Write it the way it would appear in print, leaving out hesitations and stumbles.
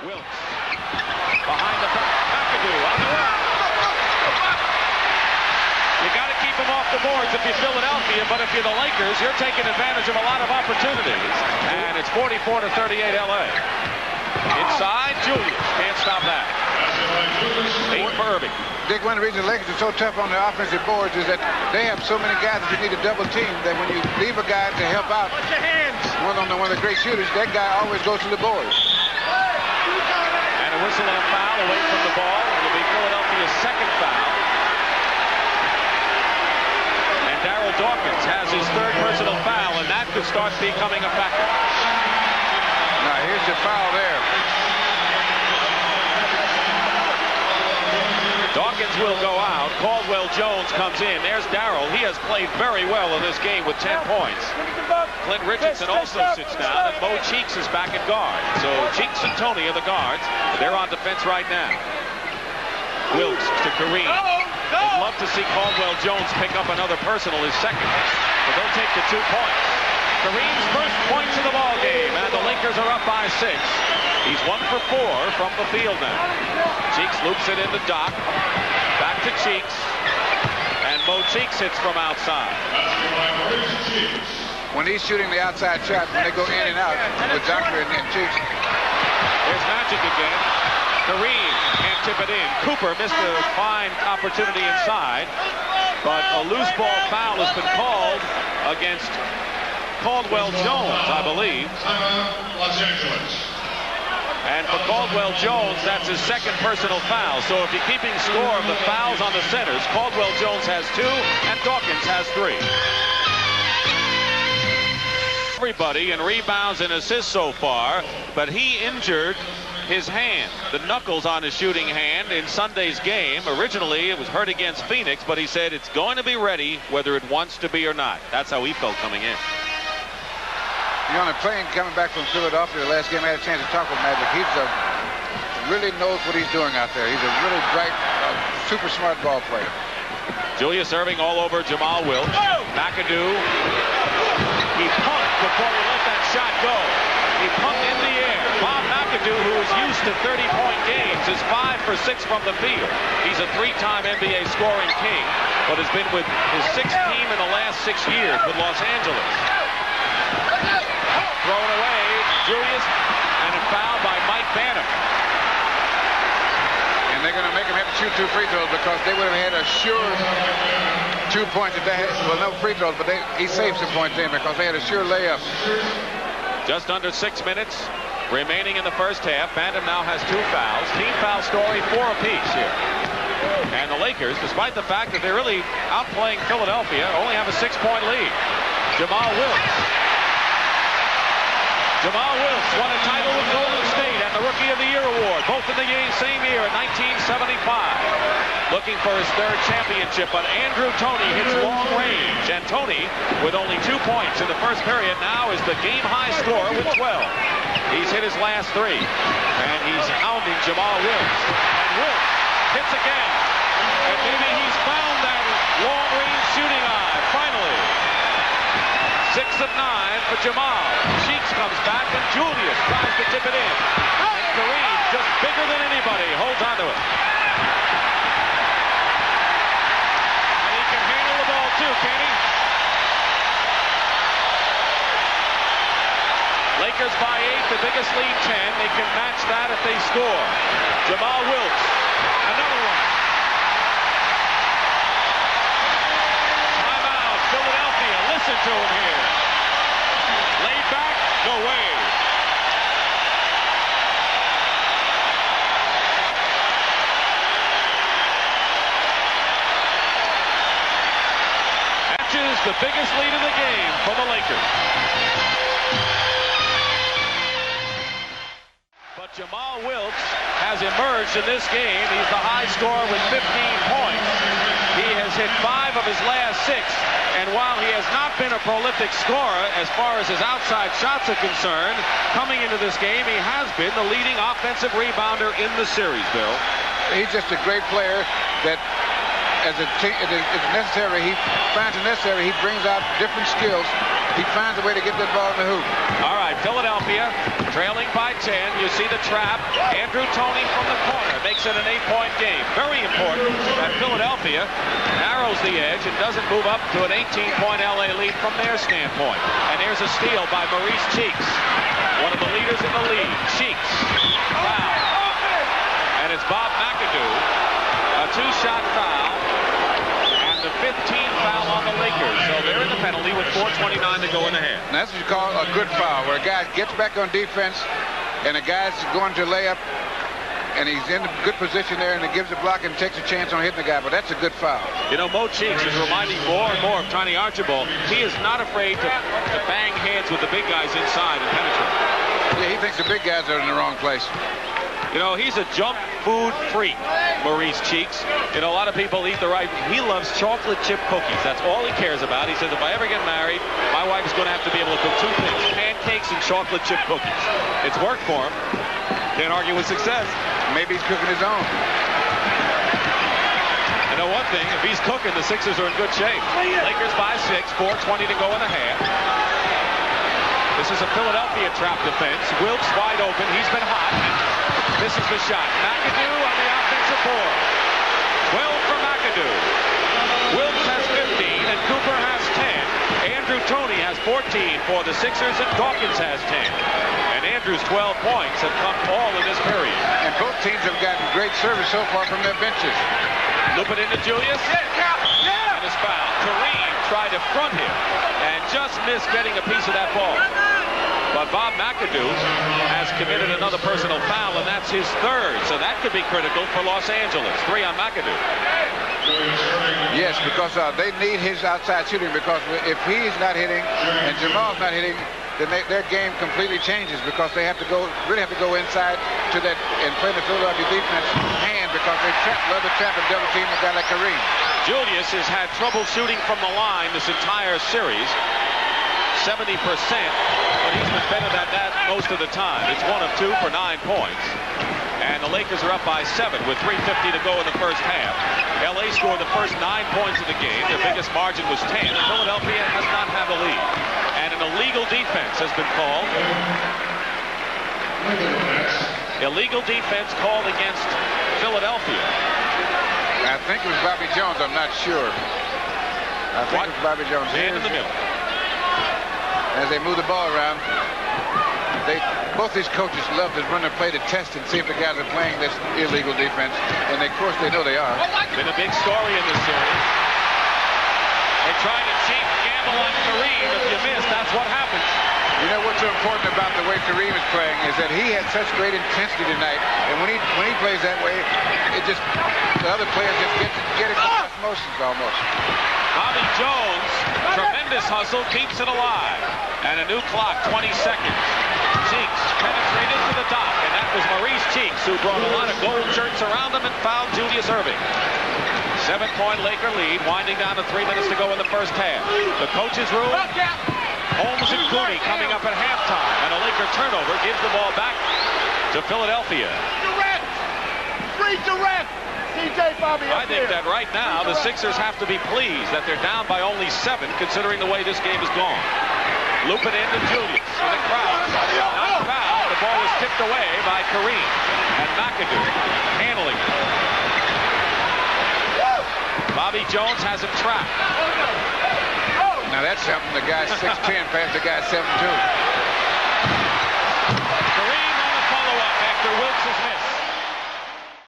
Wilkes behind the back. McAdoo on the run. You got to keep him off the boards if you're Philadelphia, but if you're the Lakers, you're taking advantage of a lot of opportunities. And it's 44-38 LA. Inside, Julius can't stop that. 8 for Erving. Dick, one of the reasons the Lakers are so tough on the offensive boards is that they have so many guys that you need to double team that when you leave a guy to help out, one of the great shooters, that guy always goes to the boards. And a whistle on foul away from the ball. It'll be Philadelphia's second foul. And Darryl Dawkins has his third personal foul, and that could start becoming a factor. Now here's the foul there. Dawkins will go out. Caldwell-Jones comes in. There's Darryl. He has played very well in this game with 10 points. Clint Richardson also sits down, and Mo Cheeks is back at guard. So Cheeks and Toney are the guards. They're on defense right now. Wilkes to Kareem. They'd love to see Caldwell-Jones pick up another personal, his second. But they'll take the 2 points. Kareem's first points of the ball game, and the Lakers are up by 6. He's 1 for 4 from the field now. Cheeks loops it into Doc. Back to Cheeks. And Mo Cheeks hits from outside. When he's shooting the outside shot, when they go in and out with Doctor and Cheeks. There's Magic again. Kareem can't tip it in. Cooper missed a fine opportunity inside. But a loose ball foul has been called against Caldwell-Jones, I believe. Los Angeles. And for Caldwell-Jones, that's his second personal foul. So if you're keeping score of the fouls on the centers, Caldwell-Jones has 2 and Dawkins has 3. Everybody in rebounds and assists so far, but he injured his hand, the knuckles on his shooting hand in Sunday's game. Originally, it was hurt against Phoenix, but he said it's going to be ready whether it wants to be or not. That's how he felt coming in. You know, on a plane coming back from Philadelphia, the last game I had a chance to talk with Magic. He really knows what he's doing out there. He's a really bright, super smart ball player. Julius Erving all over Jamaal Wilkes. McAdoo. He pumped before he let that shot go. He pumped in the air. Bob McAdoo, who is used to 30-point games, is 5 for 6 from the field. He's a 3-time NBA scoring king, but has been with his 6th team in the last 6 years with Los Angeles. Thrown away, Julius, and a foul by Mike Banham. And they're going to make him have to shoot 2 free throws because they would have had a sure 2 points if they had, well, no free throws, but he saved some points in because they had a sure layup. Just under 6 minutes remaining in the first half. Banham now has 2 fouls. Team foul story 4 apiece here. And the Lakers, despite the fact that they're really outplaying Philadelphia, only have a 6-point lead. Jamaal Wilkes. Jamaal Wilkes won a title with Golden State and the Rookie of the Year award, both in the same year in 1975. Looking for his 3rd championship, but Andrew Toney hits long range, and Toney, with only 2 points in the first period, now is the game-high scorer with 12. He's hit his last 3, and he's hounding Jamaal Wilkes. And Wilkes hits again, and maybe he's found that long-range shooting eye, finally. 6 of 9 for Jamaal. Cheeks comes back, and Julius tries to tip it in. And Kareem, just bigger than anybody, holds onto it. And he can handle the ball too, can he? Lakers by 8, the biggest lead 10. They can match that if they score. Jamaal Wilkes, another one. Timeout, Philadelphia. Listen to him here. Laid back, no way. Matches the biggest lead of the game for the Lakers. But Jamaal Wilkes has emerged in this game. He's the high scorer with 15 points. He has hit 5 of his last 6. And while he has not been a prolific scorer as far as his outside shots are concerned, coming into this game, he has been the leading offensive rebounder in the series, Bill. He's just a great player that, as necessary, he finds it necessary, he brings out different skills he finds a way to get that ball in the hoop. All right, Philadelphia trailing by 10. You see the trap. Andrew Toney from the corner makes it an 8-point game. Very important that Philadelphia narrows the edge and doesn't move up to an 18-point LA lead from their standpoint. And here's a steal by Maurice Cheeks, one of the leaders in the league. Cheeks, foul. And it's Bob McAdoo, a 2-shot foul. The 15th foul on the Lakers, so they're in the penalty with 4:29 to go in the half. And that's what you call a good foul, where a guy gets back on defense, and a guy's going to lay up, and he's in a good position there, and he gives a block and takes a chance on hitting the guy. But that's a good foul. You know, Mo Cheeks is reminding more and more of Tiny Archibald. He is not afraid to bang heads with the big guys inside and penetrate. Yeah, he thinks the big guys are in the wrong place. You know, he's a junk food freak, Maurice Cheeks. You know, a lot of people eat the right. He loves chocolate chip cookies. That's all he cares about. He says, if I ever get married, my wife is going to have to be able to cook 2 things: pancakes and chocolate chip cookies. It's worked for him. Can't argue with success. Maybe he's cooking his own. You know one thing, if he's cooking, the Sixers are in good shape. Lakers by 6, 4:20 to go in the half. This is a Philadelphia trap defense. Wilkes wide open. He's been hot. This is the shot. McAdoo on the offensive board. 12 for McAdoo. Wilkes has 15 and Cooper has 10. Andrew Toney has 14 for the Sixers and Dawkins has 10. And Andrew's 12 points have come all in this period. And both teams have gotten great service so far from their benches. Loop it into Julius. And his foul. Kareem tried to front him and just missed getting a piece of that ball. But Bob McAdoo has committed another personal foul, and that's his 3rd. So that could be critical for Los Angeles. 3 on McAdoo. Yes, because they need his outside shooting, because if he's not hitting and Jamal's not hitting, then their game completely changes, because they really have to go inside to that and play the Philadelphia defense hand, because they love to trap and double team a guy like Kareem. Julius has had trouble shooting from the line this entire series. 70%, but he's been better than that most of the time. It's 1 of 2 for 9 points. And the Lakers are up by 7 with 3:50 to go in the first half. LA scored the first 9 points of the game. Their biggest margin was 10. Philadelphia does not have a lead. And an illegal defense has been called. Illegal defense called against Philadelphia. I think it was Bobby Jones. I'm not sure. I think it was Bobby Jones. Man in the middle. As they move the ball around, both these coaches love to run a play to test and see if the guys are playing this illegal defense. And of course, they know they are. Been a big story in this series. They're trying to cheat and gamble on Kareem. If you miss, that's what happens. You know what's so important about the way Kareem is playing is that he had such great intensity tonight. And when he plays that way, the other players just get it by osmosis almost. Bobby Jones, tremendous hustle, keeps it alive. And a new clock, 20 seconds. Cheeks penetrated to the dot, and that was Maurice Cheeks, who brought a lot of gold shirts around him and fouled Julius Erving. 7-point Laker lead, winding down to 3 minutes to go in the first half. The coach's room, Holmes and Cooney coming up at halftime, and a Laker turnover gives the ball back to Philadelphia. I think that right now the Sixers have to be pleased that they're down by only 7, considering the way this game has gone. Loop it into Julius in the crowd. Not fouled. The ball was tipped away by Kareem, and McAdoo handling it. Bobby Jones has him trapped. Now that's something. The guy's 6'10", past the guy's 7'2". Kareem on the follow-up after Wilkes has missed.